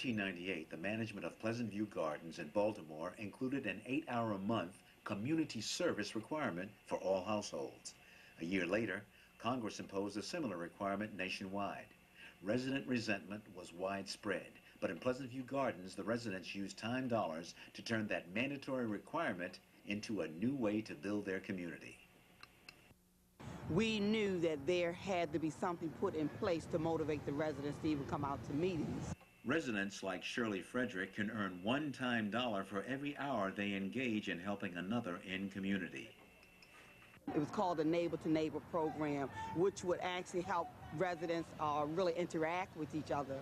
1998, the management of Pleasant View Gardens in Baltimore included an 8-hour-a-month community service requirement for all households. A year later, Congress imposed a similar requirement nationwide. Resident resentment was widespread, but in Pleasant View Gardens, the residents used time dollars to turn that mandatory requirement into a new way to build their community. We knew that there had to be something put in place to motivate the residents to even come out to meetings. Residents like Shirley Frederick can earn one time dollar for every hour they engage in helping another in community. It was called a neighbor-to-neighbor program, which would actually help residents really interact with each other.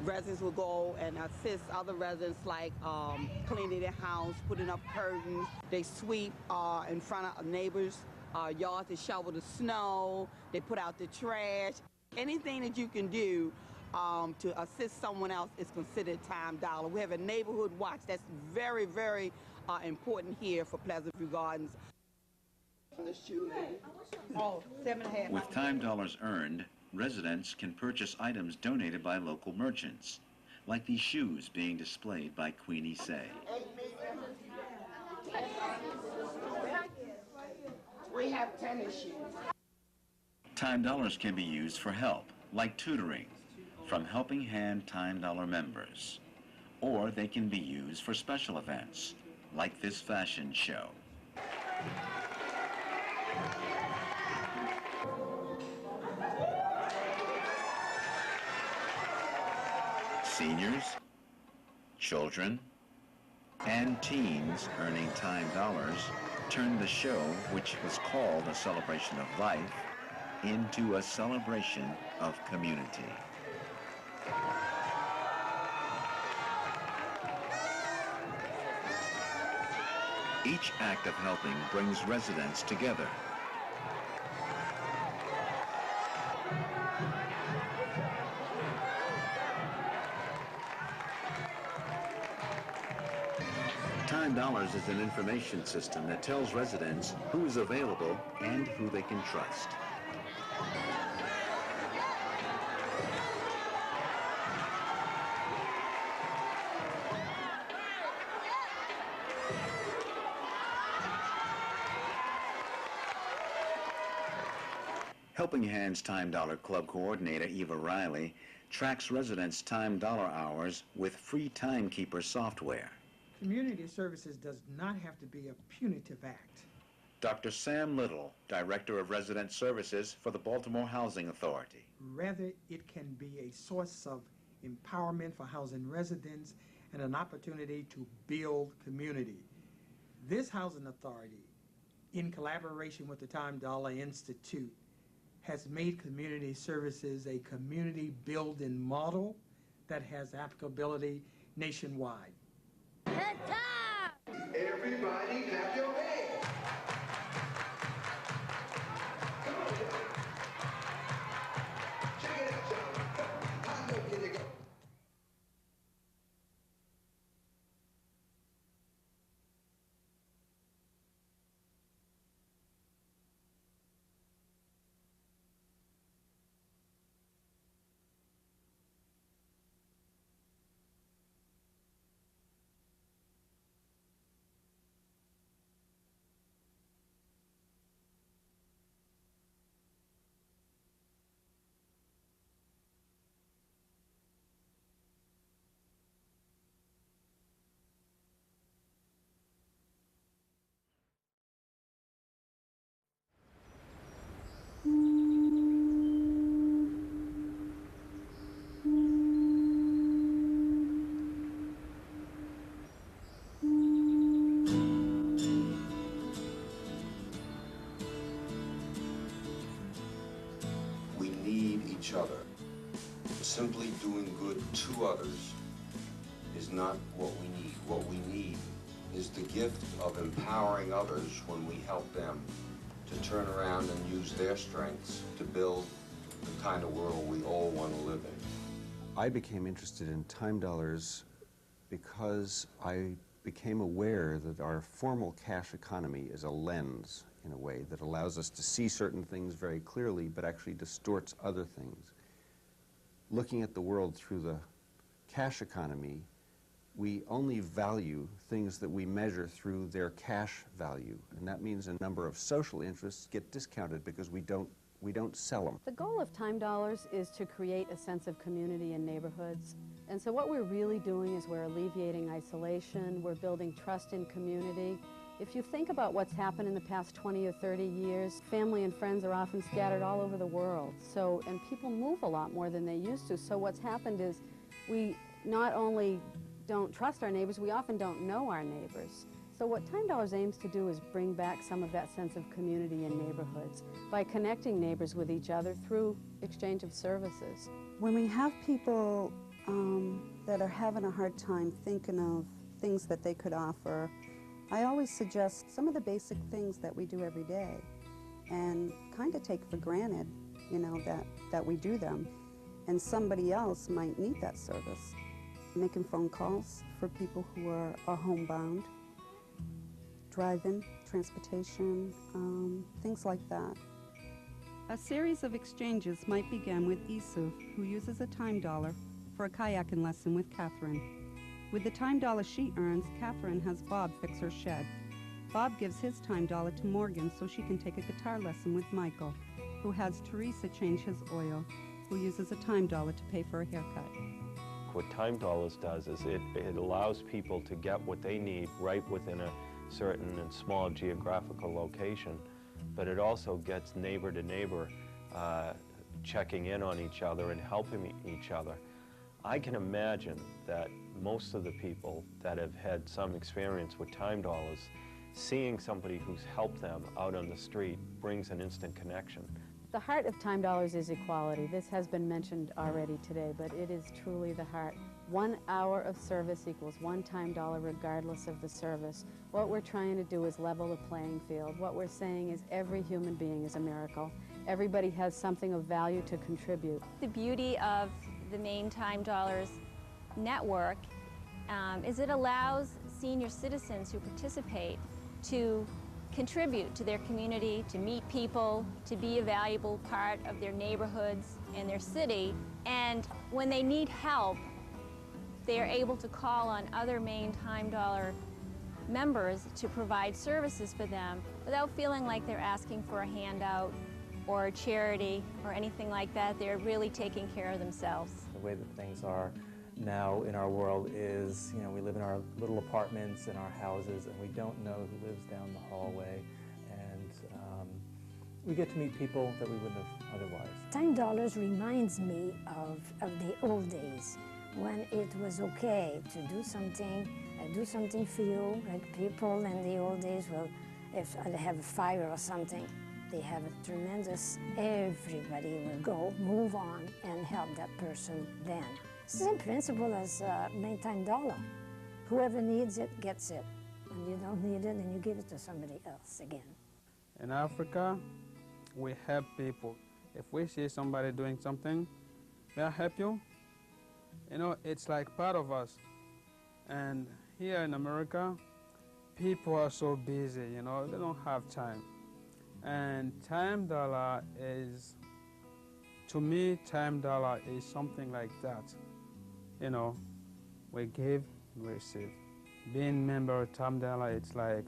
Residents will go and assist other residents, like cleaning their house, putting up curtains. They sweep in front of neighbors' yards, they shovel the snow, they put out the trash. Anything that you can do to assist someone else is considered time dollar. We have a neighborhood watch that's very, very important here for Pleasant View Gardens. Oh, 7.5. With time dollars earned, residents can purchase items donated by local merchants, like these shoes being displayed by Queenie Say. We have tennis shoes. Time dollars can be used for help, like tutoring, from Helping Hand Time Dollar members. Or they can be used for special events, like this fashion show. Seniors, children, and teens earning time dollars turned the show, which was called a celebration of life, into a celebration of community. Each act of helping brings residents together. Time dollars is an information system that tells residents who is available and who they can trust. Helping Hands Time Dollar Club coordinator Eva Riley tracks residents' time dollar hours with free timekeeper software. Community services does not have to be a punitive act. Dr. Sam Little, Director of Resident Services for the Baltimore Housing Authority. Rather, it can be a source of empowerment for housing residents and an opportunity to build community. This housing authority, in collaboration with the Time Dollar Institute, has made community services a community building model that has applicability nationwide. Everybody clap your hands. Come on, John. Check it out, John. I know where to go. Each other. Simply doing good to others is not what we need. What we need is the gift of empowering others when we help them to turn around and use their strengths to build the kind of world we all want to live in. I became interested in time dollars because I became aware that our formal cash economy is a lens, in a way, that allows us to see certain things very clearly, but actually distorts other things. Looking at the world through the cash economy, we only value things that we measure through their cash value. And that means a number of social interests get discounted because we don't sell them. The goal of time dollars is to create a sense of community in neighborhoods. And so what we're really doing is we're alleviating isolation, we're building trust in community. If you think about what's happened in the past 20 or 30 years, family and friends are often scattered all over the world. So, and people move a lot more than they used to. So what's happened is we not only don't trust our neighbors, we often don't know our neighbors. So what Time Dollars aims to do is bring back some of that sense of community in neighborhoods by connecting neighbors with each other through exchange of services. When we have people that are having a hard time thinking of things that they could offer, I always suggest some of the basic things that we do every day and kind of take for granted, you know, that we do them, and somebody else might need that service. Making phone calls for people who are homebound, driving, transportation, things like that. A series of exchanges might begin with Isu, who uses a time dollar for a kayaking lesson with Catherine. With the time dollar she earns, Catherine has Bob fix her shed. Bob gives his time dollar to Morgan so she can take a guitar lesson with Michael, who has Teresa change his oil, who uses a time dollar to pay for a haircut. What Time Dollars does is it allows people to get what they need right within a certain and small geographical location, but it also gets neighbor to neighbor checking in on each other and helping each other. I can imagine that most of the people that have had some experience with Time Dollars, seeing somebody who's helped them out on the street brings an instant connection. The heart of Time Dollars is equality. This has been mentioned already today, but it is truly the heart. 1 hour of service equals one time dollar regardless of the service. What we're trying to do is level the playing field. What we're saying is every human being is a miracle. Everybody has something of value to contribute. The beauty of the Maine Time Dollars network is it allows senior citizens who participate to contribute to their community, to meet people, to be a valuable part of their neighborhoods and their city. And when they need help, they are able to call on other Maine Time Dollar members to provide services for them without feeling like they're asking for a handout or a charity or anything like that. They're really taking care of themselves. The way that things are now in our world is, you know, we live in our little apartments in our houses and we don't know who lives down the hallway, and we get to meet people that we wouldn't have otherwise. Time Dollars reminds me of the old days when it was okay to do something for you. Like people in the old days, well, if they have a fire or something, they have a tremendous, everybody will go, move on, and help that person then. Same principle as Maine Time Dollar. Whoever needs it gets it. And you don't need it, and you give it to somebody else again. In Africa, we help people. If we see somebody doing something, may I help you? You know, it's like part of us. And here in America, people are so busy, you know, they don't have time. And Time Dollar is, to me, Time Dollar is something like that. You know, we give, we receive. Being member of Time Dollar, it's like,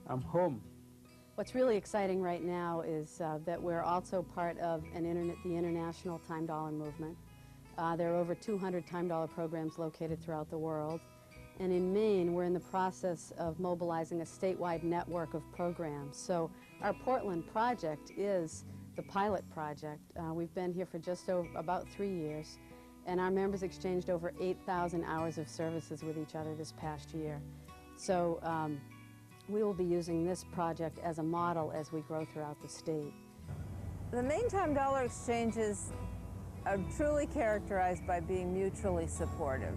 I'm home. What's really exciting right now is that we're also part of the international Time Dollar movement. There are over 200 Time Dollar programs located throughout the world. And in Maine, we're in the process of mobilizing a statewide network of programs. So our Portland project is the pilot project. We've been here for just about 3 years, and our members exchanged over 8,000 hours of services with each other this past year. So we will be using this project as a model as we grow throughout the state. The Maine Time Dollar exchanges are truly characterized by being mutually supportive.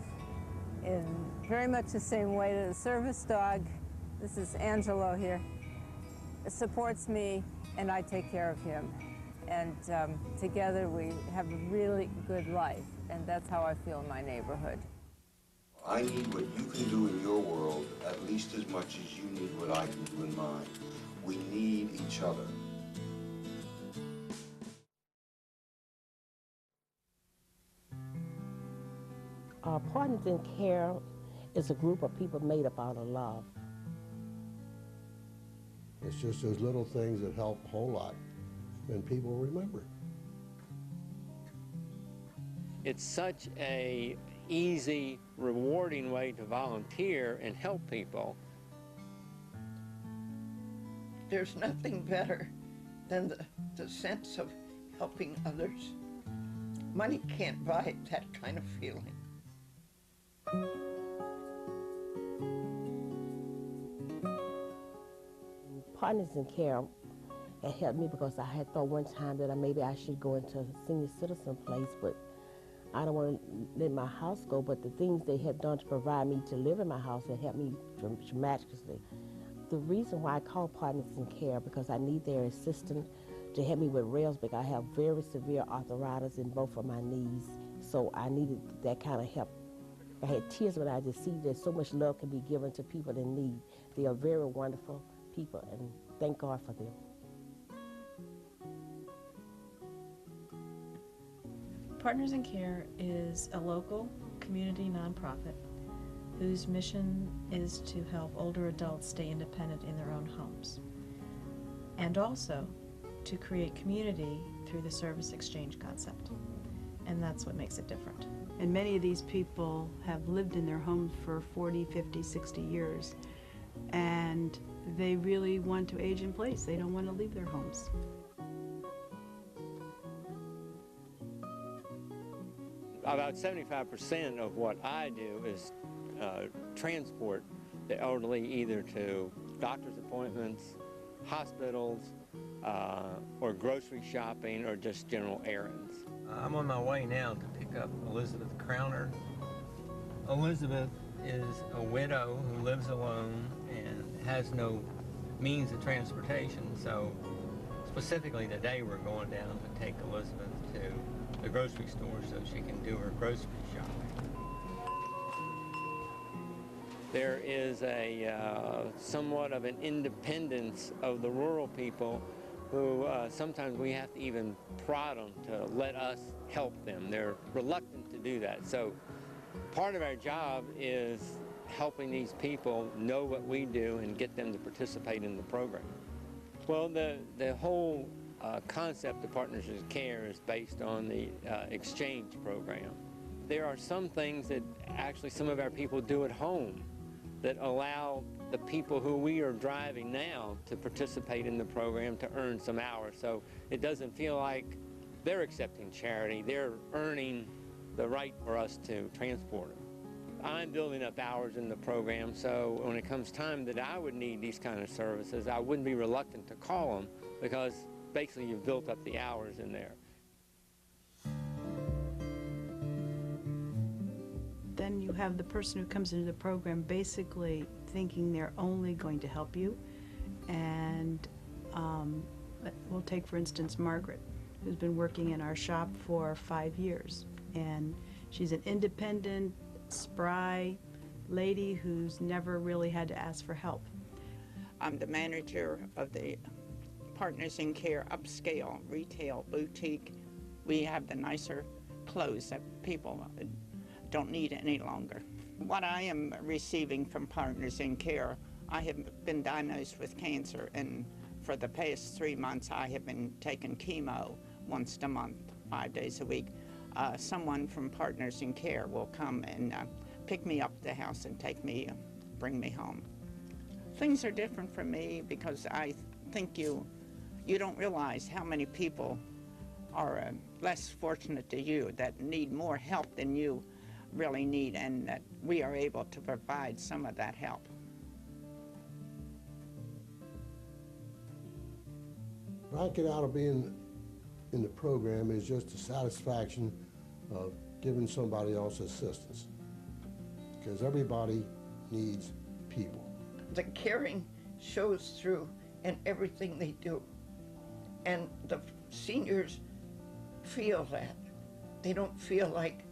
In very much the same way that a service dog, this is Angelo here, supports me and I take care of him. And together we have a really good life, and that's how I feel in my neighborhood. I need what you can do in your world at least as much as you need what I can do in mine. We need each other. Partners in Care is a group of people made up out of love. It's just those little things that help a whole lot, and people remember. It's such a easy, rewarding way to volunteer and help people. There's nothing better than the sense of helping others. Money can't buy that kind of feeling. Partners in Care had helped me because I had thought one time that maybe I should go into a senior citizen place, but I don't want to let my house go. But the things they had done to provide me to live in my house had helped me tremendously. The reason why I call Partners in Care because I need their assistance to help me with rails because I have very severe arthritis in both of my knees, so I needed that kind of help. I had tears when I just see that so much love can be given to people in need. They are very wonderful people, and thank God for them. Partners in Care is a local community nonprofit whose mission is to help older adults stay independent in their own homes, and also to create community through the service exchange concept. And that's what makes it different. And many of these people have lived in their homes for 40, 50, 60 years, and they really want to age in place. They don't want to leave their homes. About 75% of what I do is transport the elderly either to doctor's appointments, hospitals, or grocery shopping, or just general errands. I'm on my way now to pick up Elizabeth Crowner. Elizabeth is a widow who lives alone and has no means of transportation, so specifically today we're going down to take Elizabeth to the grocery store so she can do her grocery shopping. There is a somewhat of an independence of the rural people who sometimes we have to even prod them to let us help them. They're reluctant to do that. So part of our job is helping these people know what we do and get them to participate in the program. Well, the whole concept of Partners in Care is based on the exchange program. There are some things that actually some of our people do at home that allow the people who we are driving now to participate in the program to earn some hours. So it doesn't feel like they're accepting charity, they're earning the right for us to transport them. I'm building up hours in the program, so when it comes time that I would need these kind of services, I wouldn't be reluctant to call them because basically you've built up the hours in there. Then you have the person who comes into the program basically thinking they're only going to help you. And we'll take, for instance, Margaret, who's been working in our shop for 5 years. And she's an independent, spry lady who's never really had to ask for help. I'm the manager of the Partners in Care upscale retail boutique. We have the nicer clothes that people don't need any longer. What I am receiving from Partners in Care, I have been diagnosed with cancer, and for the past 3 months I have been taking chemo once a month, 5 days a week. Someone from Partners in Care will come and pick me up at the house and bring me home. Things are different for me because I think you don't realize how many people are less fortunate than you, that need more help than you really need, and that we are able to provide some of that help. What I get out of being in the program is just the satisfaction of giving somebody else assistance, because everybody needs people. The caring shows through in everything they do, and the seniors feel that. They don't feel like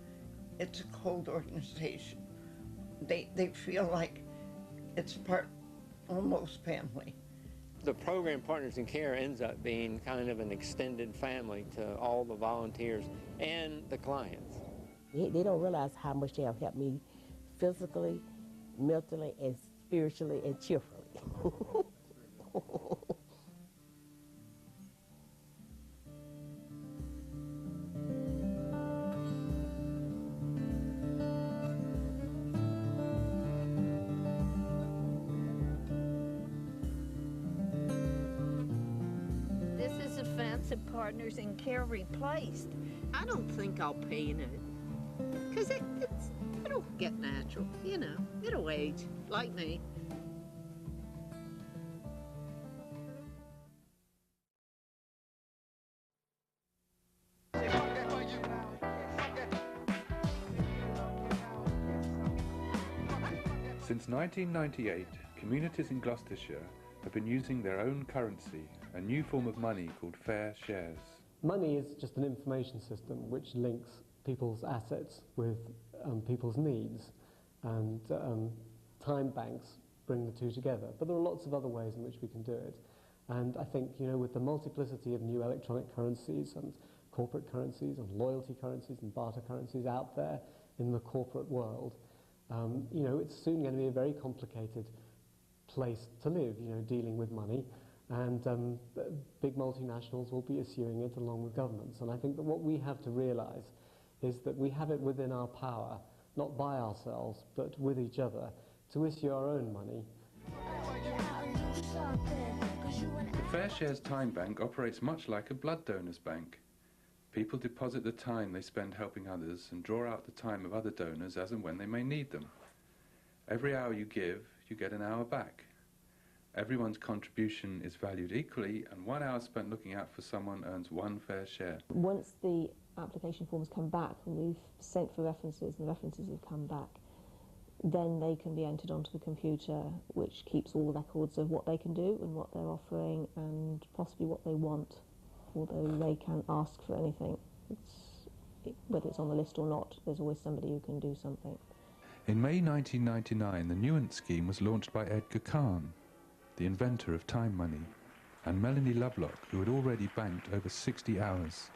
it's a cold organization. They feel like it's almost family. The program Partners in Care ends up being kind of an extended family to all the volunteers and the clients. They don't realize how much they have helped me physically, mentally, and spiritually, and cheerfully. This is a fancy Partners in Care replaced. I don't think I'll paint it. Because it'll get natural, you know. It'll age, like me. Since 1998, communities in Gloucestershire have been using their own currency, a new form of money called fair shares. Money is just an information system which links people's assets with people's needs, and time banks bring the two together. But there are lots of other ways in which we can do it. And I think, you know, with the multiplicity of new electronic currencies and corporate currencies and loyalty currencies and barter currencies out there in the corporate world, you know, it's soon going to be a very complicated place to live, you know, dealing with money. And big multinationals will be issuing it along with governments. And I think that what we have to realize is that we have it within our power, not by ourselves, but with each other, to issue our own money. The Fair Shares Time Bank operates much like a blood donor's bank. People deposit the time they spend helping others and draw out the time of other donors as and when they may need them. Every hour you give, you get an hour back. Everyone's contribution is valued equally, and 1 hour spent looking out for someone earns one fair share. Once the application forms come back and we've sent for references and the references have come back, then they can be entered onto the computer, which keeps all the records of what they can do and what they're offering and possibly what they want, although they can't ask for anything. Whether it's on the list or not, there's always somebody who can do something. In May 1999, the Nuance scheme was launched by Edgar Cahn, the inventor of time money, and Melanie Lovelock, who had already banked over 60 hours.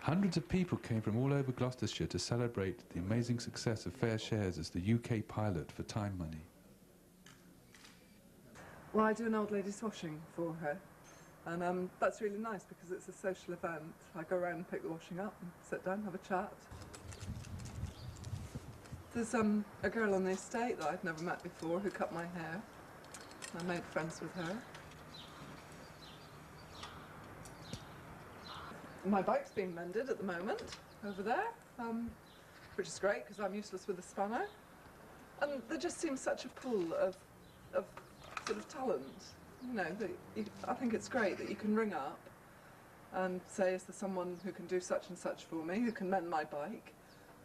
Hundreds of people came from all over Gloucestershire to celebrate the amazing success of Fair Shares as the UK pilot for time money. Well, I do an old lady's washing for her, and that's really nice because it's a social event. I go around and pick the washing up and sit down, have a chat. There's a girl on the estate that I'd never met before who cut my hair. I made friends with her. My bike's being mended at the moment over there, which is great because I'm useless with a spanner. And there just seems such a pool of sort of talent, you know, that I think it's great that you can ring up and say, is there someone who can do such and such for me, who can mend my bike?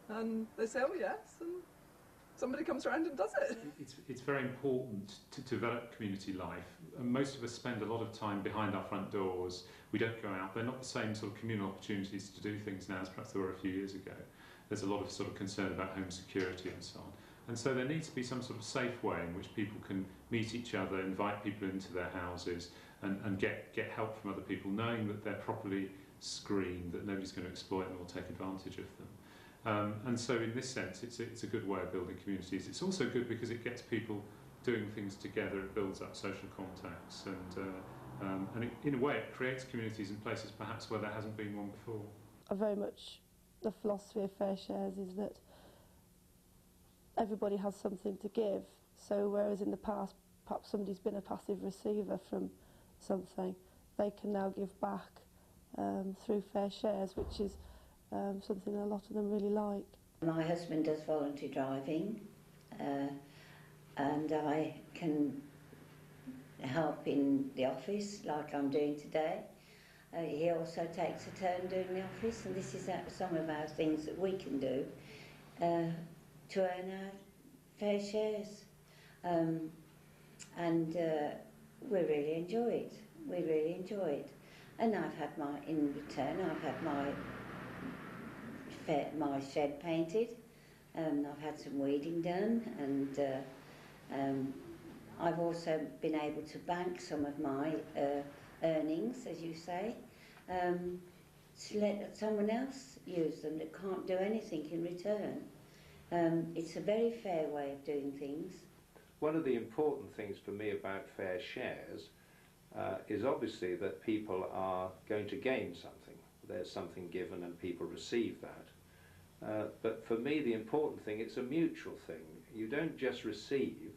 And they say, oh yes, and somebody comes around and does it. It's very important to develop community life. And most of us spend a lot of time behind our front doors. We don't go out. They're not the same sort of communal opportunities to do things now as perhaps there were a few years ago. There's a lot of sort of concern about home security and so on. And so there needs to be some sort of safe way in which people can meet each other, invite people into their houses and get help from other people, knowing that they're properly screened, that nobody's going to exploit them or take advantage of them. And so in this sense, it's a good way of building communities. It's also good because it gets people doing things together, it builds up social contacts, and in a way it creates communities in places perhaps where there hasn't been one before. Very much the philosophy of Fair Shares is that everybody has something to give, so whereas in the past perhaps somebody's been a passive receiver from something, they can now give back through Fair Shares, which is something a lot of them really like. My husband does voluntary driving, and I can help in the office like I'm doing today. He also takes a turn doing the office, and this is some of our things that we can do to earn our fair shares. And we really enjoy it. We really enjoy it. And in return, I've had my shed painted, I've had some weeding done, and I've also been able to bank some of my earnings, as you say, to let someone else use them that can't do anything in return. It's a very fair way of doing things. One of the important things for me about fair shares is obviously that people are going to gain something. There's something given and people receive that. But for me, the important thing, it's a mutual thing. You don't just receive,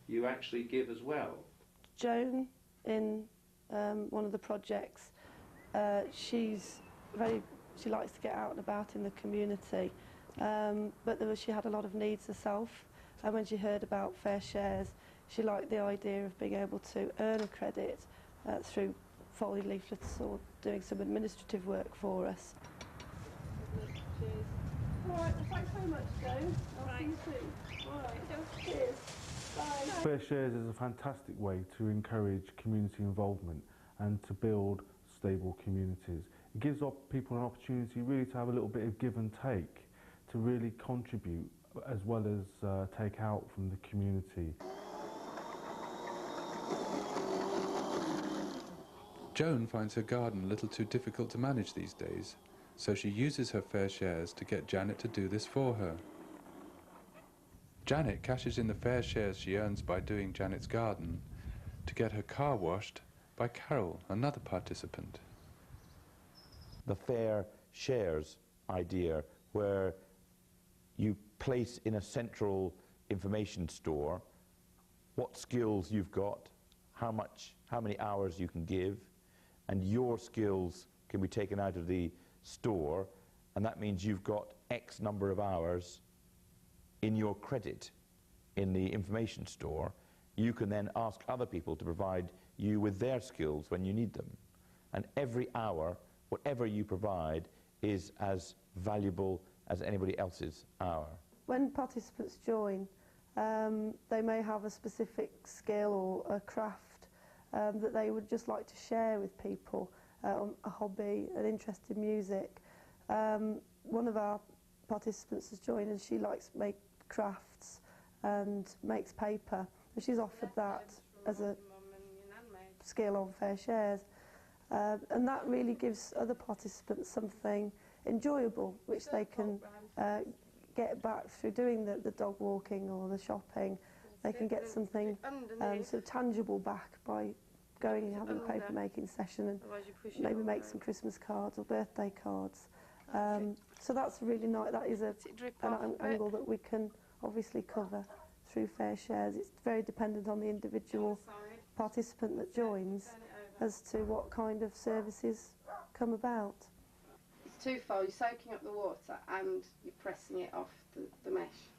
you actually give as well. Joan, in one of the projects, she likes to get out and about in the community, but she had a lot of needs herself, and when she heard about fair shares, she liked the idea of being able to earn a credit through folding leaflets or doing some administrative work for us. All right, thanks very much, Joan. I'll see you soon. All right, cheers. Bye. Fair Shares is a fantastic way to encourage community involvement and to build stable communities. It gives people an opportunity really to have a little bit of give and take, to really contribute as well as take out from the community. Joan finds her garden a little too difficult to manage these days, so she uses her fair shares to get Janet to do this for her. Janet cashes in the fair shares she earns by doing Janet's garden to get her car washed by Carol, another participant. The fair shares idea, where you place in a central information store what skills you've got, how many hours you can give, and your skills can be taken out of the store, and that means you've got X number of hours in your credit in the information store. You can then ask other people to provide you with their skills when you need them. And every hour, whatever you provide, is as valuable as anybody else's hour. When participants join, they may have a specific skill or a craft that they would just like to share with people, a hobby, an interest in music. One of our participants has joined and she likes to make crafts and makes paper, and she's offered that as a skill on Fair Shares. And that really gives other participants something enjoyable which they can get back through doing the dog walking or the shopping. They can get something sort of tangible back by going and having a paper making session and maybe make some Christmas cards or birthday cards. So that's really nice. That is an angle that we can obviously cover through Fair Shares. It's very dependent on the individual participant that joins as to what kind of services come about. It's twofold. You're soaking up the water and you're pressing it off the mesh.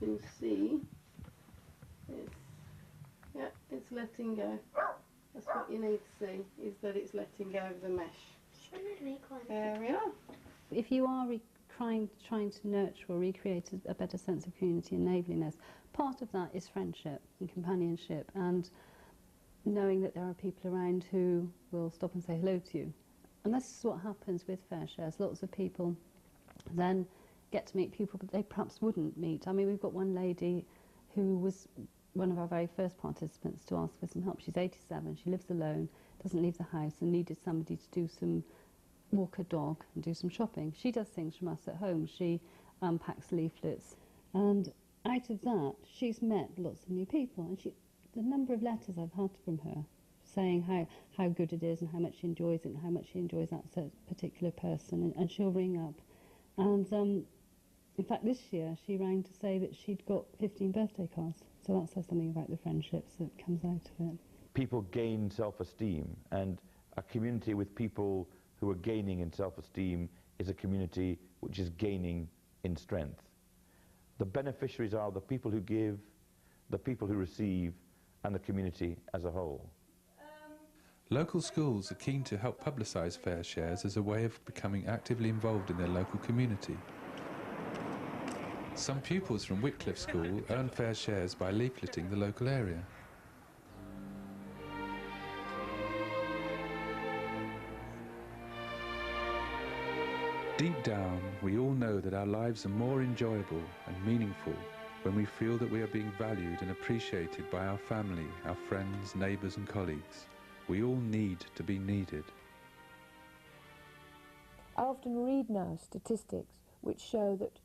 You can see it's letting go. That's what you need to see, is that it's letting go of the mesh. There we are. If you are trying to nurture or recreate a better sense of community and neighbourliness, part of that is friendship and companionship and knowing that there are people around who will stop and say hello to you. And this is what happens with Fair Shares. Lots of people then get to meet people that they perhaps wouldn't meet. I mean, we've got one lady who was one of our very first participants to ask for some help. She's 87, she lives alone, doesn't leave the house, and needed somebody to do some walk her dog and do some shopping. She does things from us at home. She unpacks leaflets, and out of that she's met lots of new people, and the number of letters I've had from her saying how good it is and how much she enjoys it and how much she enjoys that particular person, and she'll ring up. And in fact this year she rang to say that she'd got 15 birthday cards, so that says something about the friendships that comes out of it. People gain self-esteem, and a community with people who are gaining in self-esteem is a community which is gaining in strength. The beneficiaries are the people who give, the people who receive, and the community as a whole. Local schools are keen to help publicise Fair Shares as a way of becoming actively involved in their local community. Some pupils from Wycliffe School earn Fair Shares by leafleting the local area. Deep down, we all know that our lives are more enjoyable and meaningful when we feel that we are being valued and appreciated by our family, our friends, neighbours and colleagues. We all need to be needed. I often read now statistics which show that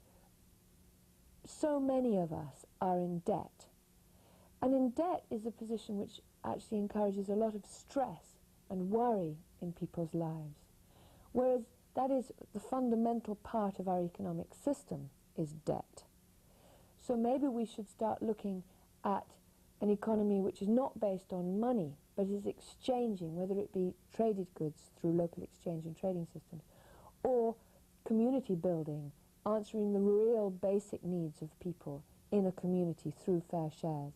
so many of us are in debt. And in debt is a position which actually encourages a lot of stress and worry in people's lives. Whereas that is the fundamental part of our economic system, is debt. So maybe we should start looking at an economy which is not based on money, but is exchanging, whether it be traded goods through local exchange and trading systems, or community building, answering the real basic needs of people in a community through fair shares.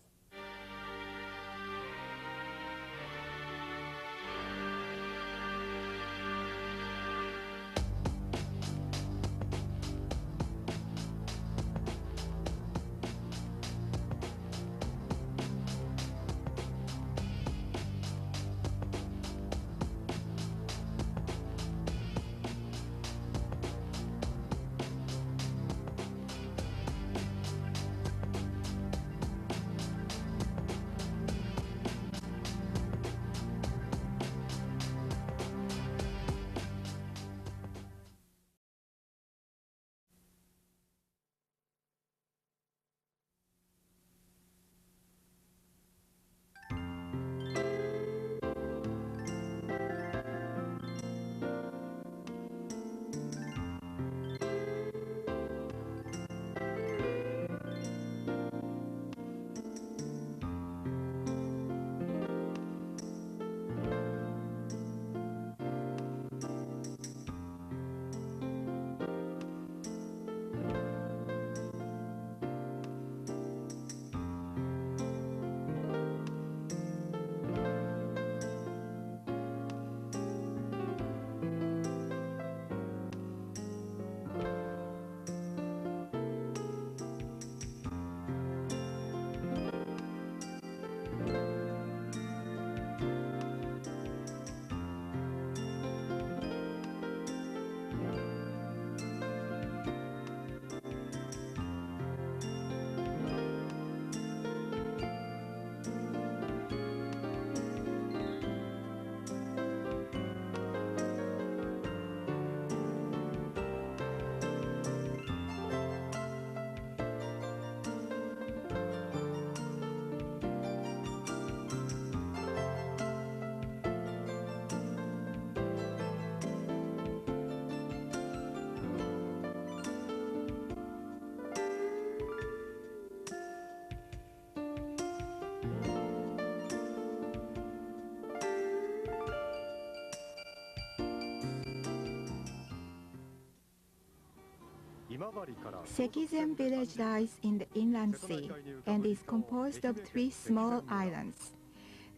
Sekizen village lies in the inland sea and is composed of 3 small islands.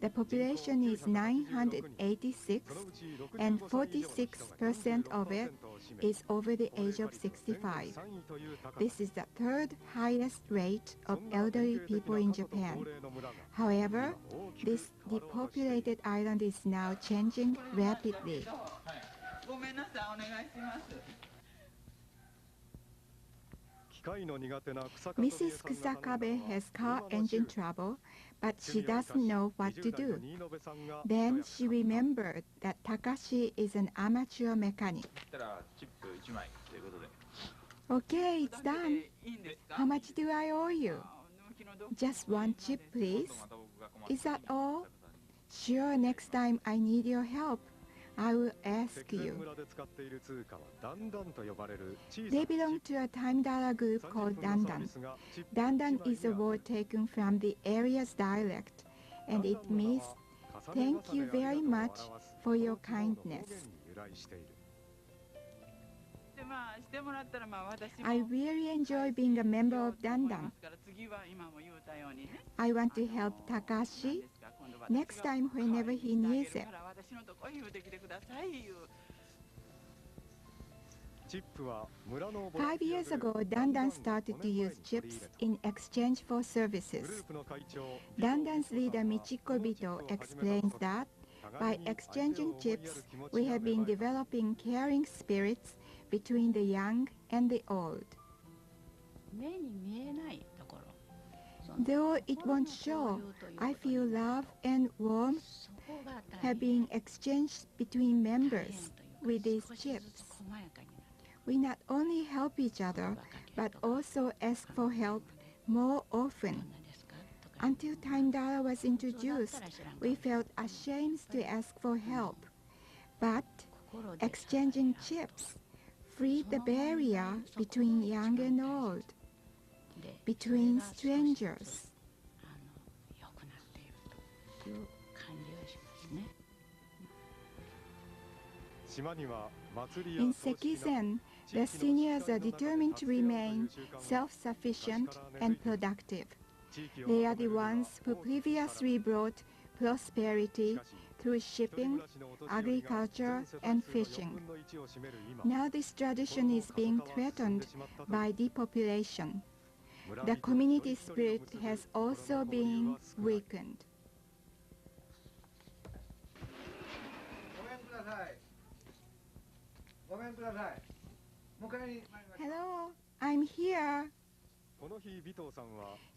The population is 986 and 46% of it is over the age of 65. This is the 3rd highest rate of elderly people in Japan. However, this depopulated island is now changing rapidly. Mrs. Kusakabe has car engine trouble, but she doesn't know what to do. Then she remembered that Takashi is an amateur mechanic. Okay, it's done. How much do I owe you? Just 1 chip, please. Is that all? Sure, next time I need your help, I will ask you. They belong to a time dollar group called Dandan. Dandan is a word taken from the area's dialect, and it means thank you very much for your kindness. I really enjoy being a member of Dandan. I want to help Takashi next time whenever he needs it. 5 years ago, Dandan started to use chips in exchange for services. Dandan's leader Michiko Bito explains that by exchanging chips, we have been developing caring spirits between the young and the old. Though it won't show, I feel love and warmth have been exchanged between members with these chips. We not only help each other, but also ask for help more often. Until Time Dollar was introduced, we felt ashamed to ask for help. But exchanging chips freed the barrier between young and old, between strangers. In Sekizen, the seniors are determined to remain self-sufficient and productive. They are the ones who previously brought prosperity through shipping, agriculture, and fishing. Now this tradition is being threatened by depopulation. The community spirit has also been weakened. Hello, I'm here.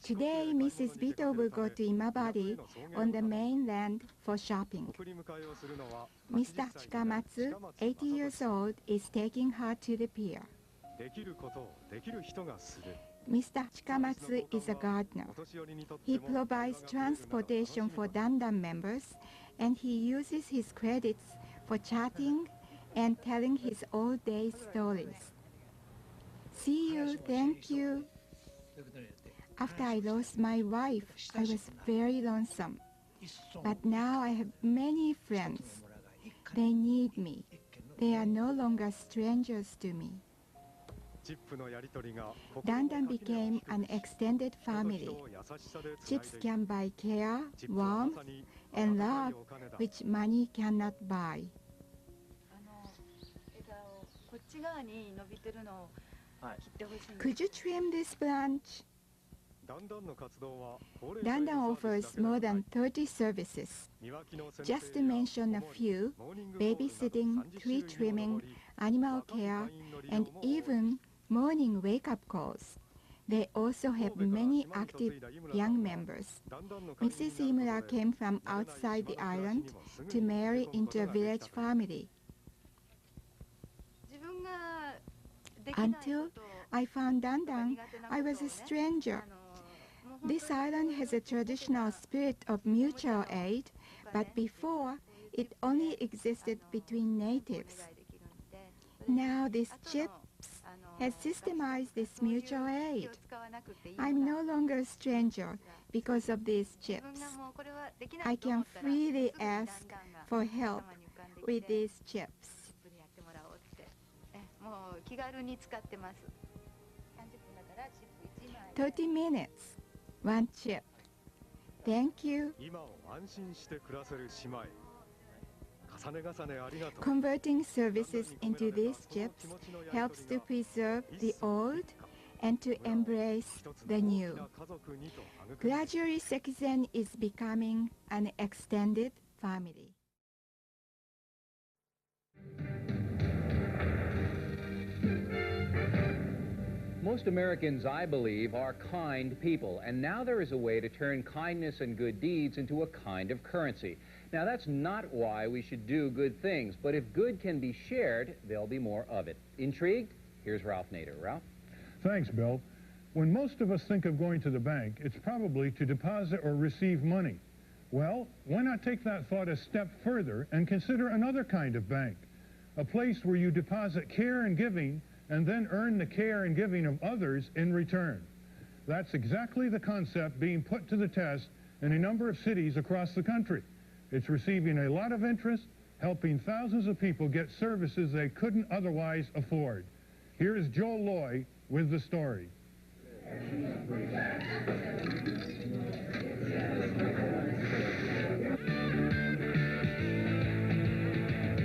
Today, Mrs. Bito will go to Imabari on the mainland for shopping. Mr. Chikamatsu, 80 years old, is taking her to the pier. Mr. Chikamatsu is a gardener. He provides transportation for Dandan members, and he uses his credits for chatting and telling his old day stories. See you, thank you. After I lost my wife, I was very lonesome. But now I have many friends. They need me. They are no longer strangers to me. Dandan became an extended family. Chips can buy care, warmth, and love, which money cannot buy. Could you trim this branch? Dandan offers more than 30 services. Just to mention a few: babysitting, tree trimming, animal care, and even morning wake-up calls. They also have many active young members. Mrs. Imura came from outside the island to marry into a village family. Until I found Dandan, I was a stranger. This island has a traditional spirit of mutual aid, but before, it only existed between natives. Now this chips has systemized this mutual aid. I'm no longer a stranger because of these chips. I can freely ask for help with these chips. 30 minutes, one chip. Thank you. Converting services into these chips helps to preserve the old and to embrace the new. Gradually, Sekizen is becoming an extended family. Most Americans, I believe, are kind people, and now there is a way to turn kindness and good deeds into a kind of currency. Now, that's not why we should do good things, but if good can be shared, there'll be more of it. Intrigued? Here's Ralph Nader. Ralph? Thanks, Bill. When most of us think of going to the bank, it's probably to deposit or receive money. Well, why not take that thought a step further and consider another kind of bank? A place where you deposit care and giving and then earn the care and giving of others in return. That's exactly the concept being put to the test in a number of cities across the country. It's receiving a lot of interest, helping thousands of people get services they couldn't otherwise afford. Here is Joel Loy with the story.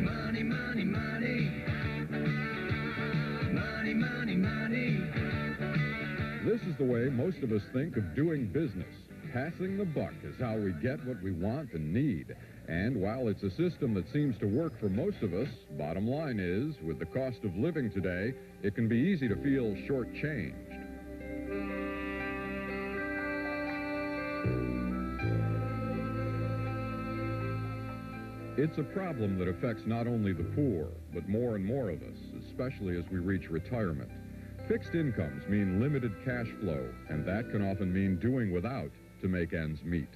Money, money, money. Money, money, money. This is the way most of us think of doing business. Passing the buck is how we get what we want and need. And while it's a system that seems to work for most of us, bottom line is, with the cost of living today, it can be easy to feel shortchanged. It's a problem that affects not only the poor, but more and more of us, especially as we reach retirement. Fixed incomes mean limited cash flow, and that can often mean doing without to make ends meet.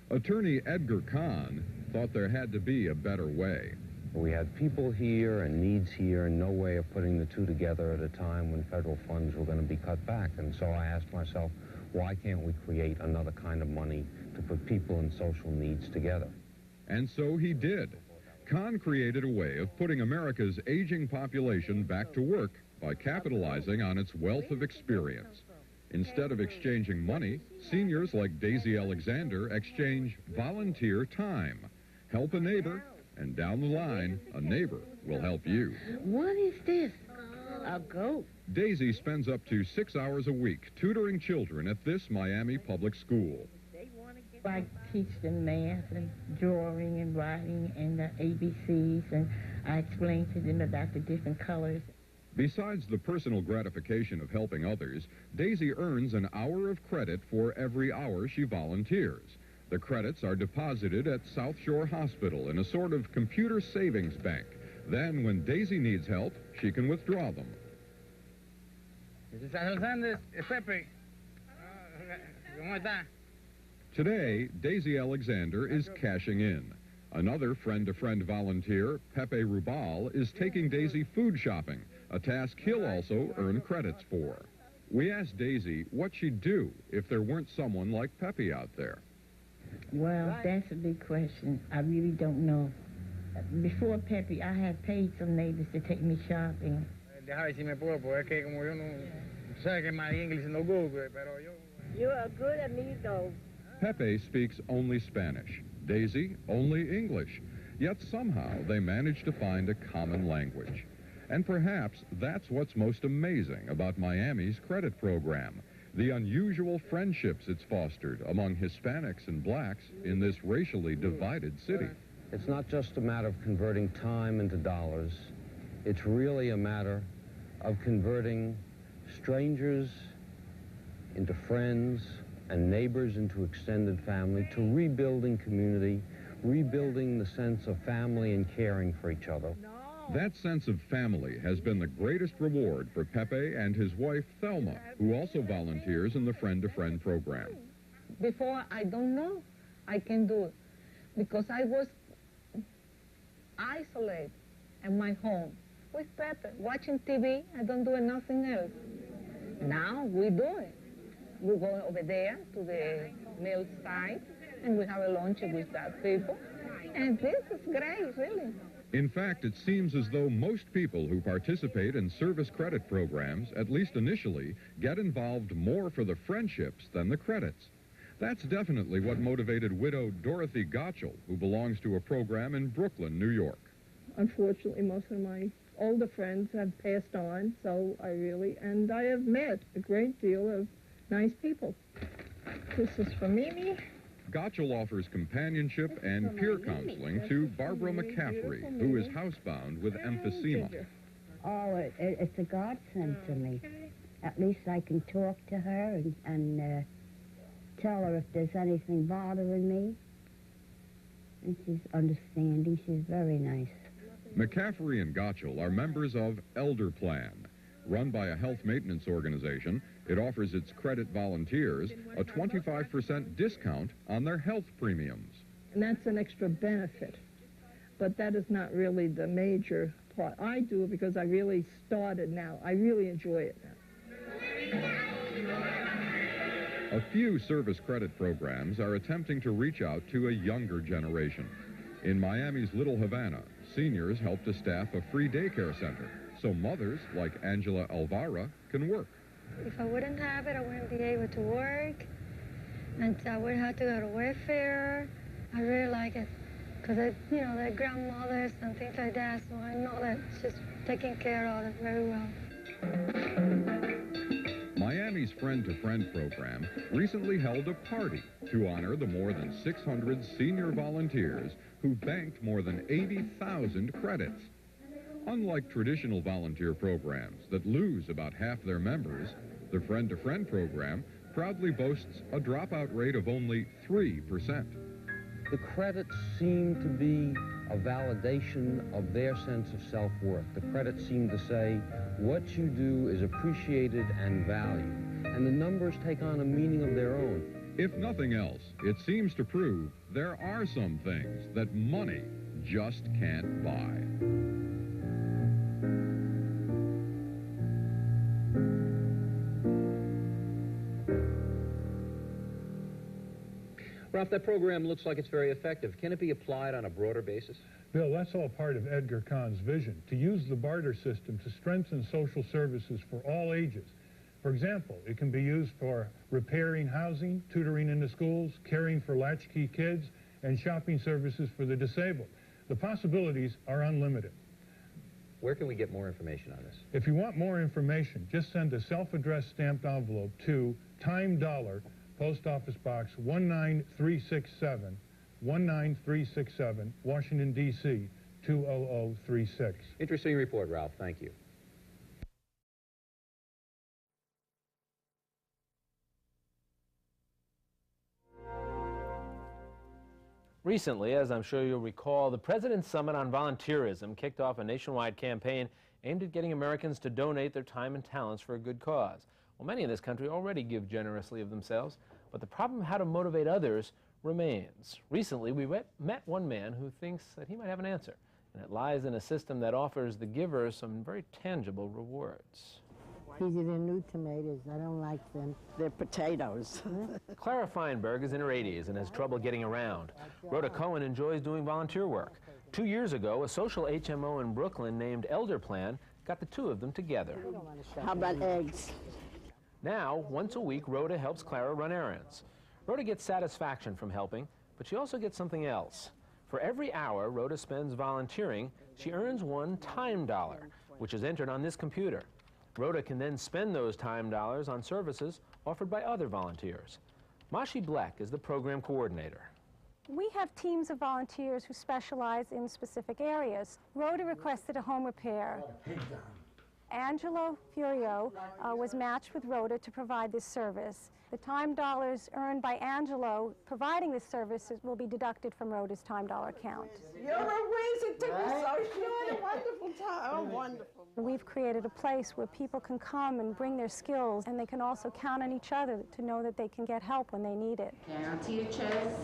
Attorney Edgar Cahn thought there had to be a better way. We had people here and needs here and no way of putting the two together at a time when federal funds were going to be cut back. And so I asked myself, why can't we create another kind of money to put people and social needs together? And so he did. Cahn created a way of putting America's aging population back to work by capitalizing on its wealth of experience. Instead of exchanging money, seniors like Daisy Alexander exchange volunteer time. Help a neighbor, and down the line, a neighbor will help you. What is this? A goat? Daisy spends up to 6 hours a week tutoring children at this Miami public school. I teach them math and drawing and writing and the ABCs, and I explain to them about the different colors. Besides the personal gratification of helping others, Daisy earns an hour of credit for every hour she volunteers. The credits are deposited at South Shore Hospital in a sort of computer savings bank. Then, when Daisy needs help, she can withdraw them. Mrs. Alexander, es Pepe. ¿Cómo está? Today, Daisy Alexander is cashing in. Another friend-to-friend volunteer, Pepe Rubal, is taking Daisy food shopping, a task he'll also earn credits for. We asked Daisy what she'd do if there weren't someone like Pepe out there. Well, that's a big question. I really don't know. Before Pepe, I had paid some neighbors to take me shopping. Déjame ver si me puedo, porque es que como yo no sé que my English no good, pero yo... You are good amigo. Pepe speaks only Spanish, Daisy only English, yet somehow they manage to find a common language. And perhaps that's what's most amazing about Miami's credit program, the unusual friendships it's fostered among Hispanics and blacks in this racially divided city. It's not just a matter of converting time into dollars. It's really a matter of converting strangers into friends and neighbors into extended family, to rebuilding community, rebuilding the sense of family and caring for each other. That sense of family has been the greatest reward for Pepe and his wife, Thelma, who also volunteers in the Friend-to-Friend program. Before, I don't know I can do it, because I was isolated in my home with Pepe, watching TV. I don't do nothing else. Now we do it. We go over there to the mill site, and we have a lunch with that people. And this is great, really. In fact, it seems as though most people who participate in service credit programs, at least initially, get involved more for the friendships than the credits. That's definitely what motivated widow Dorothy Gottschall, who belongs to a program in Brooklyn, New York. Unfortunately, most of my older friends have passed on, so and I have met a great deal of nice people. This is for Mimi. Gottschall offers companionship and peer counseling to Barbara McCaffrey, who is housebound with emphysema. Oh, it's a godsend to me. At least I can talk to her and tell her if there's anything bothering me. And she's understanding. She's very nice. McCaffrey and Gottschall are members of Elder Plan. Run by a health maintenance organization, it offers its credit volunteers a 25% discount on their health premiums. And that's an extra benefit. But that is not really the major part. I do it because I really started now. I really enjoy it now. A few service credit programs are attempting to reach out to a younger generation. In Miami's Little Havana, seniors help to staff a free daycare center, so mothers like Angela Alvara can work. If I wouldn't have it, I wouldn't be able to work, and I would have to go to welfare. I really like it, because they're grandmothers and things like that, so I know that she's taking care of it very well. Miami's Friend-to-Friend program recently held a party to honor the more than 600 senior volunteers who banked more than 80,000 credits. Unlike traditional volunteer programs that lose about half their members, the Friend-to-Friend program proudly boasts a dropout rate of only 3%. The credits seem to be a validation of their sense of self-worth. The credits seem to say, what you do is appreciated and valued, and the numbers take on a meaning of their own. If nothing else, it seems to prove there are some things that money just can't buy. Ralph, that program looks like it's very effective. Can it be applied on a broader basis? Bill, that's all part of Edgar Cahn's vision, to use the barter system to strengthen social services for all ages. For example, it can be used for repairing housing, tutoring in the schools, caring for latchkey kids, and shopping services for the disabled. The possibilities are unlimited. Where can we get more information on this? If you want more information, just send a self-addressed stamped envelope to Time Dollar, Post Office Box 19367, 19367, Washington, D.C., 20036. Interesting report, Ralph. Thank you. Recently, as I'm sure you'll recall, the President's Summit on Volunteerism kicked off a nationwide campaign aimed at getting Americans to donate their time and talents for a good cause. Well, many in this country already give generously of themselves, but the problem of how to motivate others remains. Recently, we met one man who thinks that he might have an answer, and it lies in a system that offers the giver some very tangible rewards. These are the new tomatoes. I don't like them. They're potatoes. Clara Feinberg is in her 80s and has trouble getting around. Rhoda Cohen enjoys doing volunteer work. 2 years ago, a social HMO in Brooklyn named Elder Plan got the two of them together. How about eggs? Now, once a week, Rhoda helps Clara run errands. Rhoda gets satisfaction from helping, but she also gets something else. For every hour Rhoda spends volunteering, she earns one time dollar, which is entered on this computer. Rhoda can then spend those time dollars on services offered by other volunteers. Mashi Bleck is the program coordinator. We have teams of volunteers who specialize in specific areas. Rhoda requested a home repair. Angelo Furio was matched with Rhoda to provide this service. The time dollars earned by Angelo providing this service will be deducted from Rhoda's time dollar account. You're a whiz. It took me so short. A wonderful time. Oh, wonderful. We've created a place where people can come and bring their skills, and they can also count on each other to know that they can get help when they need it. Down to your chest.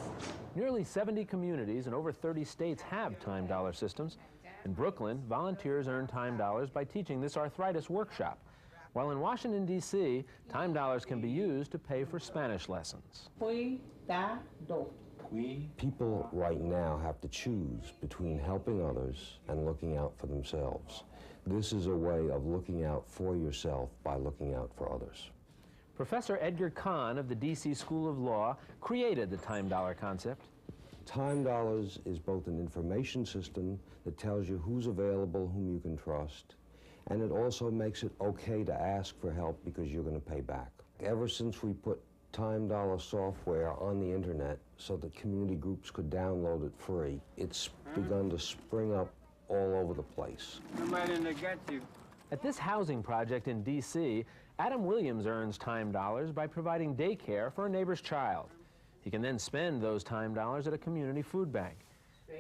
Nearly 70 communities in over 30 states have time dollar systems. In Brooklyn, volunteers earn time dollars by teaching this arthritis workshop, while in Washington, D.C., time dollars can be used to pay for Spanish lessons. People right now have to choose between helping others and looking out for themselves. This is a way of looking out for yourself by looking out for others. Professor Edgar Cahn of the D.C. School of Law created the time dollar concept. Time dollars is both an information system that tells you who's available, whom you can trust, and it also makes it okay to ask for help because you're going to pay back. Ever since we put time dollar software on the internet so that community groups could download it free, it's begun to spring up all over the place. At this housing project in D.C., Adam Williams earns time dollars by providing daycare for a neighbor's child. He can then spend those time dollars at a community food bank.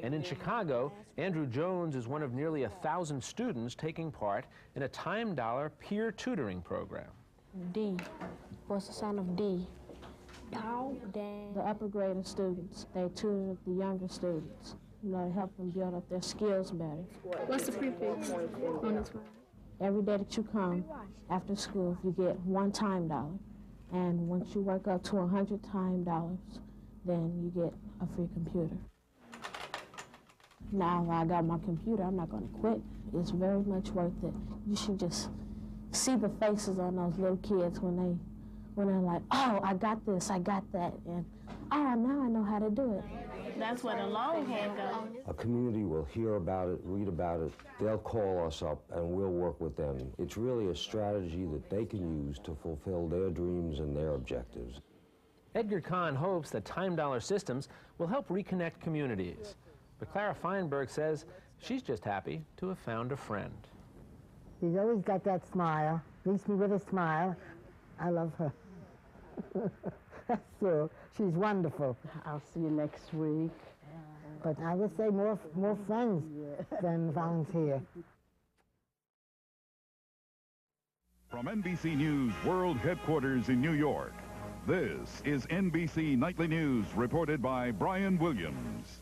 And in Chicago, Andrew Jones is one of nearly 1,000 students taking part in a time dollar peer tutoring program. D. What's the sound of D? The upper grade students, they tutor the younger students. You know, to help them build up their skills better. What's the prefix on this one? Every day that you come after school, you get one time dollar. And once you work up to 100 time dollars, then you get a free computer. Now I got my computer, I'm not going to quit. It's very much worth it. You should just see the faces on those little kids when they're like, oh, I got this, I got that, and oh, now I know how to do it. That's where the long hand goes. A community will hear about it, read about it, they'll call us up and we'll work with them. It's really a strategy that they can use to fulfill their dreams and their objectives. Edgar Cahn hopes that time dollar systems will help reconnect communities. But Clara Feinberg says she's just happy to have found a friend. She's always got that smile, greets me with a smile. I love her. So she's wonderful. I'll see you next week. But I would say more friends than volunteer. From NBC News World Headquarters in New York, this is NBC Nightly News, reported by Brian Williams.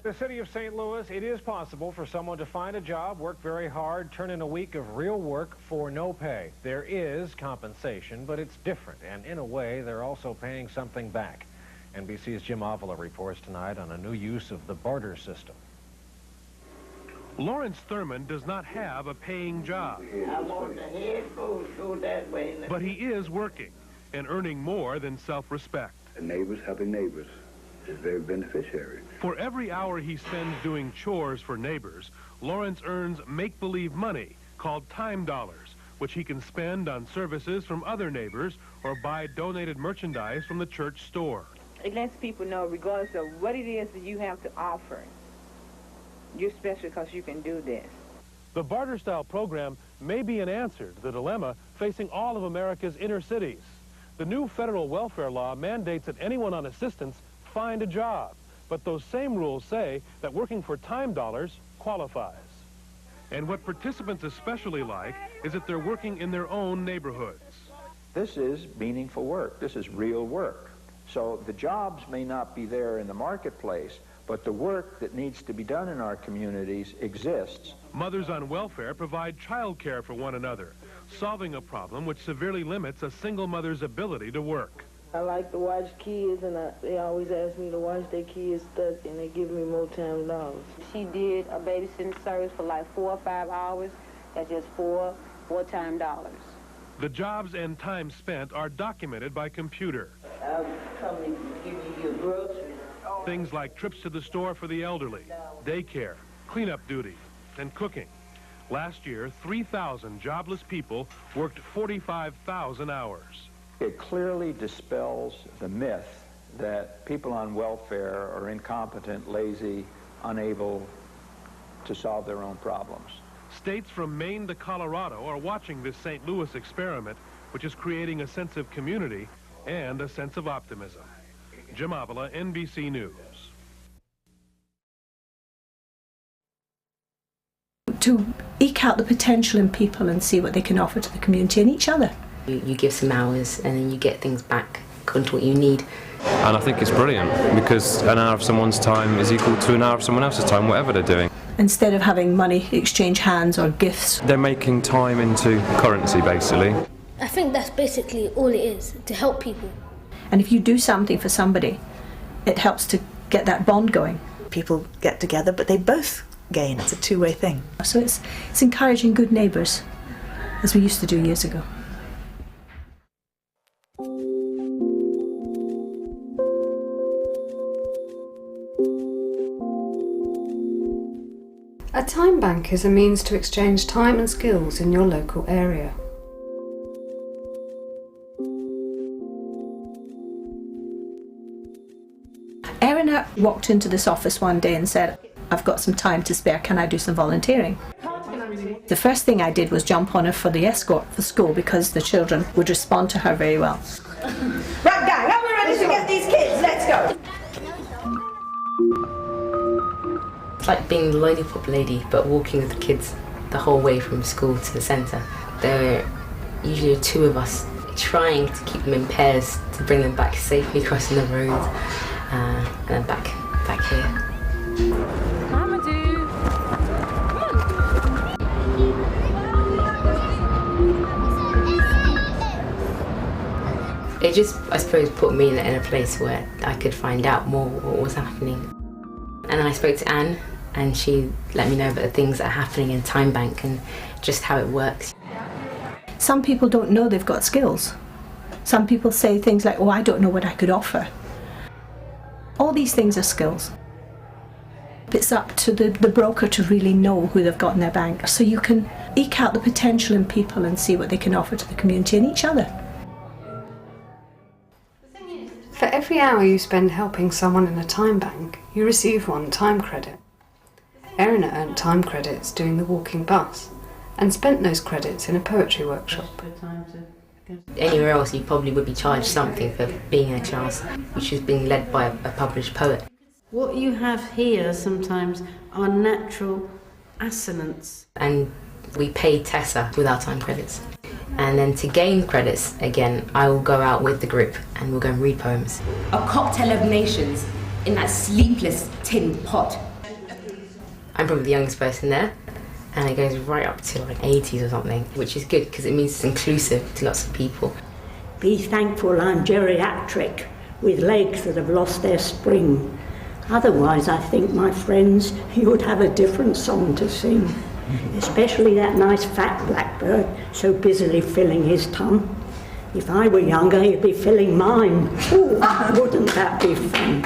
The city of St. Louis, it is possible for someone to find a job, work very hard, turn in a week of real work for no pay. There is compensation, but it's different, and in a way, they're also paying something back. NBC's Jim Avila reports tonight on a new use of the barter system. Lawrence Thurman does not have a paying job. I want the headphones go that way. But he is working and earning more than self-respect. Neighbors helping neighbors is very beneficiary. For every hour he spends doing chores for neighbors, Lawrence earns make-believe money called time dollars, which he can spend on services from other neighbors or buy donated merchandise from the church store. It lets people know, regardless of what it is that you have to offer, you're special because you can do this. The barter-style program may be an answer to the dilemma facing all of America's inner cities. The new federal welfare law mandates that anyone on assistance find a job, but those same rules say that working for time dollars qualifies. And what participants especially like is that they're working in their own neighborhoods. This is meaningful work. This is real work. So the jobs may not be there in the marketplace, but the work that needs to be done in our communities exists. Mothers on welfare provide child care for one another, solving a problem which severely limits a single mother's ability to work. I like to watch kids, and they always ask me to watch their kids study, and they give me more time dollars. She did a babysitting service for like 4 or 5 hours. That's just four time dollars. The jobs and time spent are documented by computer. I'll come and give you your groceries. Things like trips to the store for the elderly, daycare, cleanup duty, and cooking. Last year, 3,000 jobless people worked 45,000 hours. It clearly dispels the myth that people on welfare are incompetent, lazy, unable to solve their own problems. States from Maine to Colorado are watching this St. Louis experiment, which is creating a sense of community and a sense of optimism. Jim Avila, NBC News. To eke out the potential in people and see what they can offer to the community and each other. You give some hours and then you get things back according to what you need. And I think it's brilliant because an hour of someone's time is equal to an hour of someone else's time, whatever they're doing. Instead of having money exchange hands or gifts. They're making time into currency, basically. I think that's basically all it is, to help people. And if you do something for somebody, it helps to get that bond going. People get together, but they both gain. It's a two-way thing. So it's encouraging good neighbours, as we used to do years ago. A time bank is a means to exchange time and skills in your local area. Erina walked into this office one day and said, "I've got some time to spare, can I do some volunteering?" The first thing I did was jump on her for the escort for school because the children would respond to her very well. Right, gang, are we ready to get these kids? Let's go. It's like being the lollipop lady, but walking with the kids the whole way from school to the centre. There are usually 2 of us trying to keep them in pairs to bring them back safely crossing the road and then back here. It just, I suppose, put me in a place where I could find out more what was happening. And I spoke to Anne, and she let me know about the things that are happening in Time Bank and just how it works. Some people don't know they've got skills. Some people say things like, "Oh, I don't know what I could offer." All these things are skills. It's up to the broker to really know who they've got in their bank, so you can eke out the potential in people and see what they can offer to the community and each other. For every hour you spend helping someone in a time bank, you receive 1 time credit. Erina earned time credits doing the walking bus and spent those credits in a poetry workshop. Anywhere else you probably would be charged something for being in a class which is being led by a published poet. What you have here sometimes are natural assonance. And we pay Tessa with our time credits. And then to gain credits, again, I will go out with the group and we'll go and read poems. A cocktail of nations in that sleepless tin pot. I'm probably the youngest person there, and it goes right up to like 80s or something, which is good because it means it's inclusive to lots of people. Be thankful I'm geriatric, with legs that have lost their spring. Otherwise, I think, my friends, you would have a different song to sing. Especially that nice fat blackbird so busily filling his tum. If I were younger, he'd be filling mine. Ooh, wouldn't that be fun?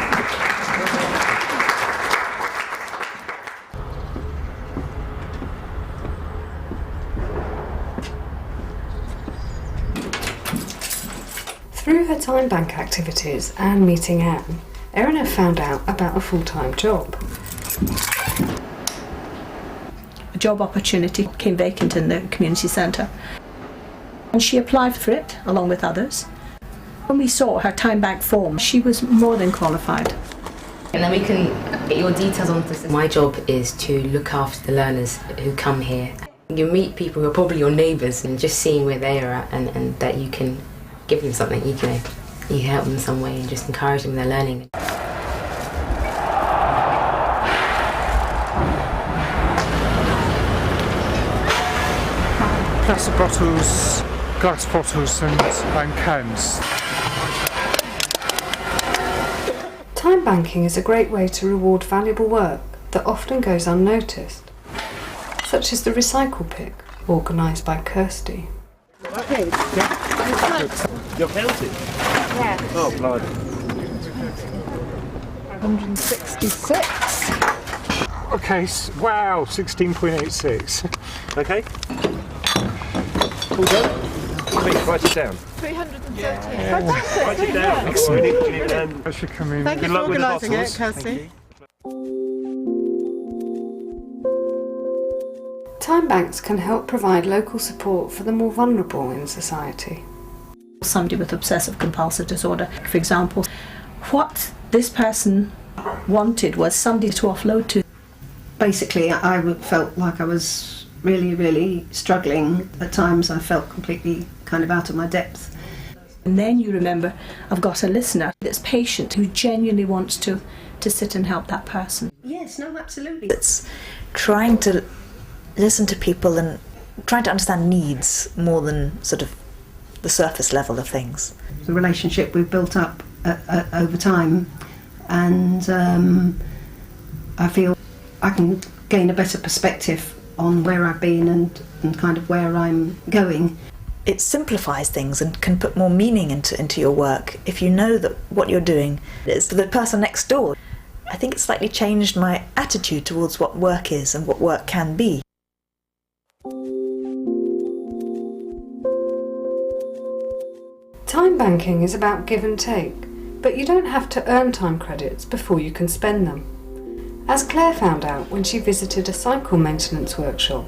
Through her time bank activities and meeting Anne, Erin found out about a full-time job. A job opportunity came vacant in the community centre, and she applied for it along with others. When we saw her time bank form, she was more than qualified. And then we can get your details on this. My job is to look after the learners who come here. You meet people who are probably your neighbours, and just seeing where they are at and that you can give them something, you can help them in some way and just encourage them in their learning. Plastic bottles, glass bottles and cans. Time banking is a great way to reward valuable work that often goes unnoticed, such as the recycle pick organised by Kirsty. Okay. You're counting? Yeah. Oh, blood. 166. Okay, wow, 16.86. Okay. All done? Please, write it down. 330. Write it down. I should come in. Thank you for organising it, Kirsty. Time banks can help provide local support for the more vulnerable in society. Somebody with obsessive compulsive disorder, for example, what this person wanted was somebody to offload to. Basically, I felt like I was really struggling. At times I felt completely kind of out of my depth. And then you remember, I've got a listener that's patient, who genuinely wants to sit and help that person. Yes, no, absolutely. It's trying to listen to people and trying to understand needs more than sort of the surface level of things. The relationship we've built up over time, and I feel I can gain a better perspective on where I've been and kind of where I'm going. It simplifies things and can put more meaning into your work if you know that what you're doing is for the person next door. I think it slightly changed my attitude towards what work is and what work can be. Time banking is about give and take, but you don't have to earn time credits before you can spend them, as Claire found out when she visited a cycle maintenance workshop.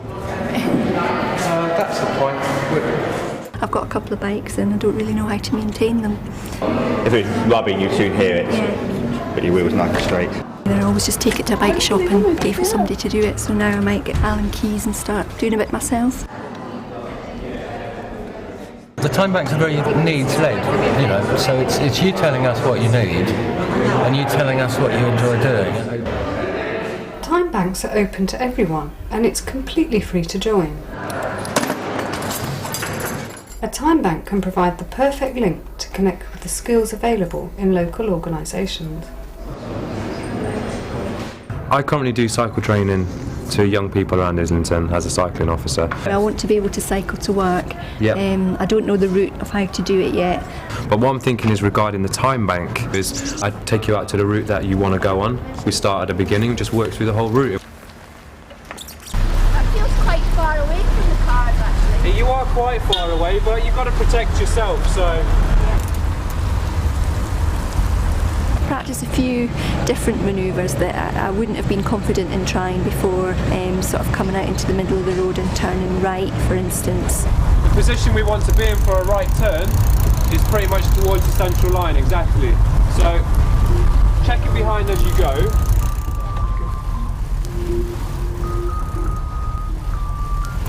That's the point. I've got a couple of bikes and I don't really know how to maintain them. If it's rubbing, you soon hear it, but your wheel's nice and straight. Then I always just take it to a bike shop and pay for somebody to do it, so now I might get Allen keys and start doing a bit myself. The time banks are very needs-led, you know, so it's you telling us what you need and you telling us what you enjoy doing. Time banks are open to everyone and it's completely free to join. A time bank can provide the perfect link to connect with the skills available in local organisations. I currently do cycle training to young people around Islington as a cycling officer. I want to be able to cycle to work. Yep. I don't know the route of how to do it yet. But what I'm thinking is regarding the time bank is I'd take you out to the route that you want to go on. We start at the beginning, just work through the whole route. That feels quite far away from the cars, actually. You are quite far away, but you've got to protect yourself, so... practiced a few different manoeuvres that I wouldn't have been confident in trying before, sort of coming out into the middle of the road and turning right, for instance. The position we want to be in for a right turn is pretty much towards the central line, exactly. So, checking behind as you go.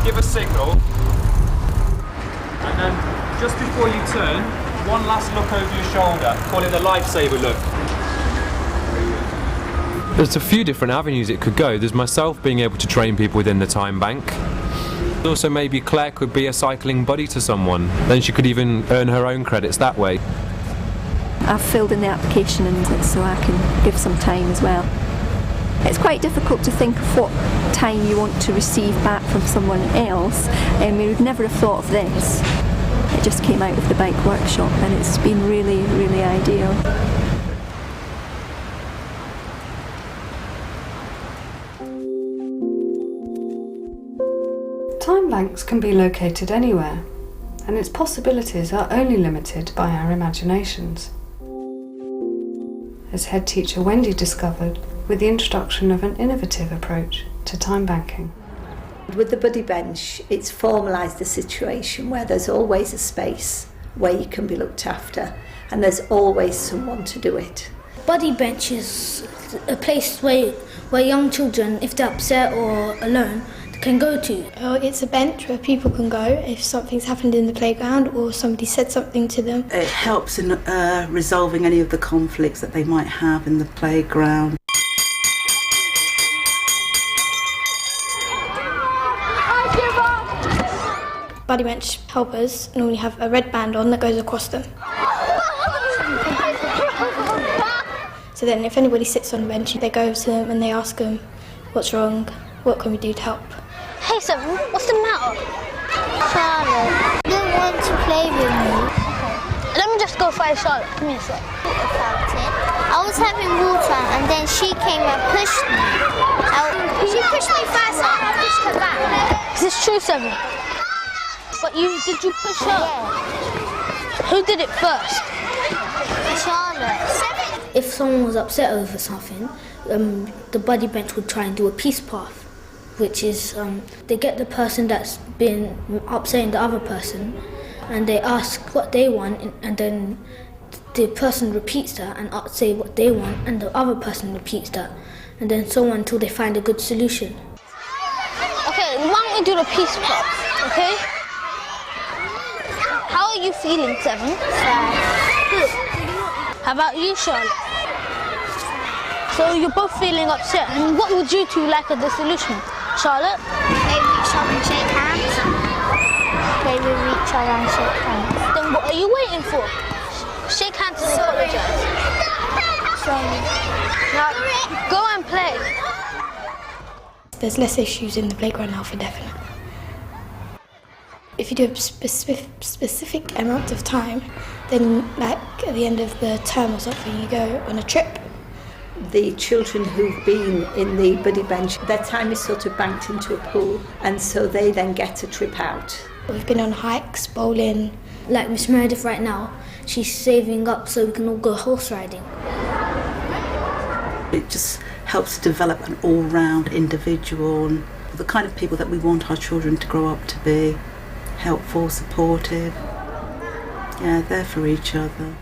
Give a signal, and then just before you turn, one last look over your shoulder. Call it the lifesaver look. There's a few different avenues it could go. There's myself being able to train people within the time bank. Also, maybe Claire could be a cycling buddy to someone. Then she could even earn her own credits that way. I've filled in the application and so I can give some time as well. It's quite difficult to think of what time you want to receive back from someone else, and we would never have thought of this. It just came out of the bike workshop and it's been really, really ideal. Time banks can be located anywhere, and its possibilities are only limited by our imaginations. As head teacher Wendy discovered with the introduction of an innovative approach to time banking. With the buddy bench, it's formalised the situation where there's always a space where you can be looked after, and there's always someone to do it. Buddy bench is a place where young children, if they're upset or alone, can go to. It's a bench where people can go if something's happened in the playground or somebody said something to them. It helps in resolving any of the conflicts that they might have in the playground. Buddy bench helpers normally have a red band on that goes across them. So then if anybody sits on the bench, they go to them and they ask them, what's wrong, what can we do to help? Hey Seven, what's the matter? Charlotte, you don't want to play with me. Let me just go find Charlotte, come here a sec. I was having water and then she came and pushed me. She pushed me first and I pushed her back. Is this true, Seven? But did you push her? Yeah. Who did it first? Charlotte. If someone was upset over something, the buddy bench would try and do a peace path, which is they get the person that's been upsetting the other person and they ask what they want, and then the person repeats that and say what they want, and the other person repeats that, and then so on until they find a good solution. Okay, why don't we do the peace path, okay? How are you feeling, Seven? Good. How about you, Charlotte? So you're both feeling upset, and what would you two like as the solution? Charlotte? Maybe each other and shake hands. Maybe each other and shake hands. Then what are you waiting for? Shake hands and apologise. Sorry. Now, go and play. There's less issues in the playground now for definite. If you do a specific amount of time, then like at the end of the term or something, you go on a trip. The children who've been in the buddy bench, their time is sort of banked into a pool, and so they then get a trip out. We've been on hikes, bowling. Like Miss Meredith right now, she's saving up so we can all go horse riding. It just helps to develop an all-round individual, and the kind of people that we want our children to grow up to be. Helpful, supportive, yeah, there for each other.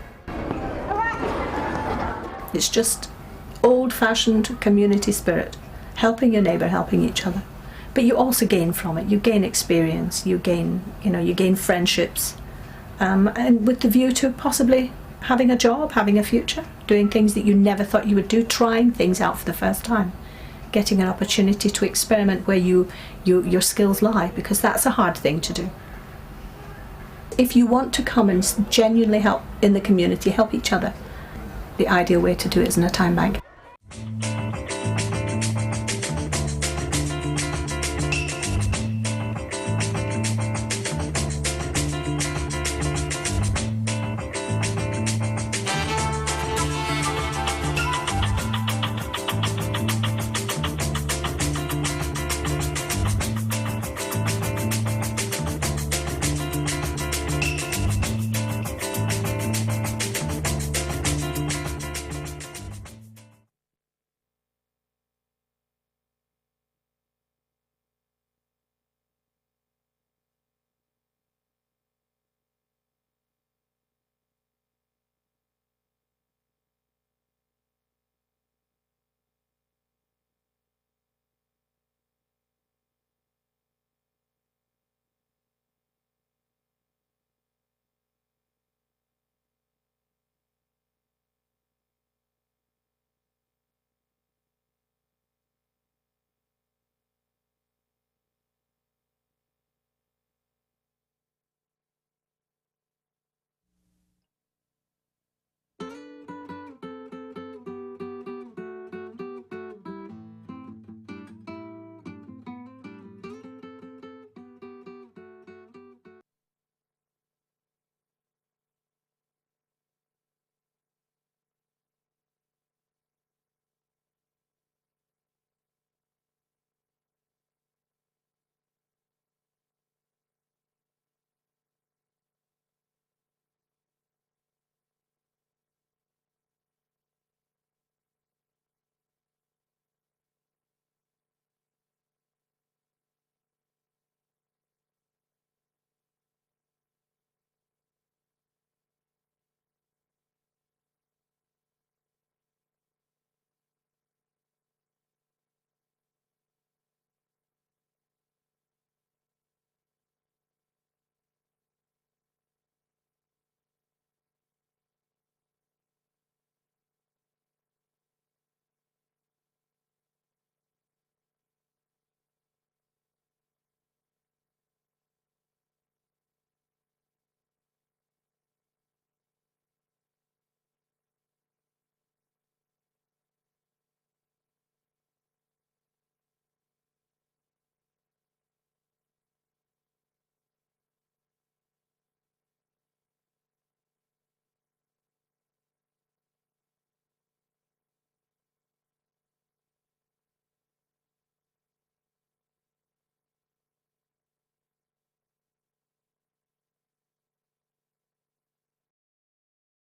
It's just old-fashioned community spirit, helping your neighbour, helping each other. But you also gain from it. You gain experience. You gain friendships, and with the view to possibly having a job, having a future, doing things that you never thought you would do, trying things out for the first time, getting an opportunity to experiment where your skills lie, because that's a hard thing to do. If you want to come and genuinely help in the community, help each other, the ideal way to do it is in a time bank.